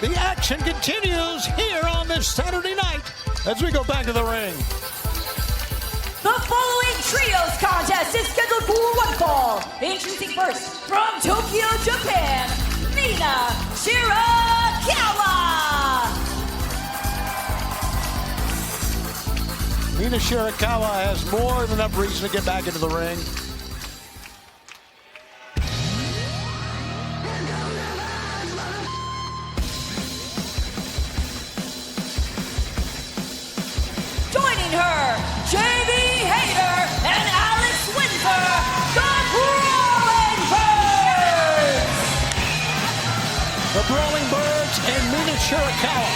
The action continues here on this Saturday night as we go back to the ring. The following trios contest is scheduled for one fall. Introducing first, from Tokyo, Japan, Mina Shirakawa. Mina Shirakawa has more than enough reason to get back into the ring. Joining her, Hayter and Windsor, the Brawling Birds! The Brawling Birds and Mina Shirakawa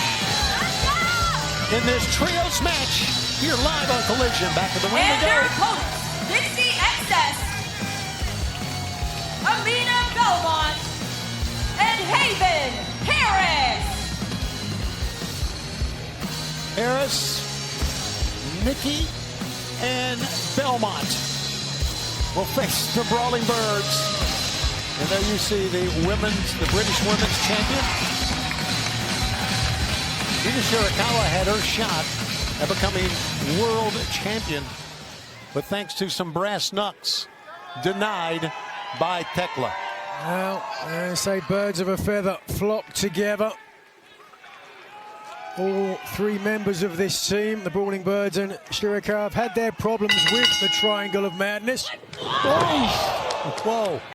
in this trios match here live on Collision. Back to the ring And we their go. opponents, Dixie Excess, Amina Belmont, and Haven Harris. Harris, Mikey, and Belmont will face the Brawling Birds. And there you see the British women's champion. Mina Shirakawa had her shot at becoming world champion, but thanks to some brass knucks, denied by Tekla. Well, I say birds of a feather flock together. All three members of this team, the Brawling Birds and Shirakawa, have had their problems with the Triangle of Madness. Whoa! Whoa.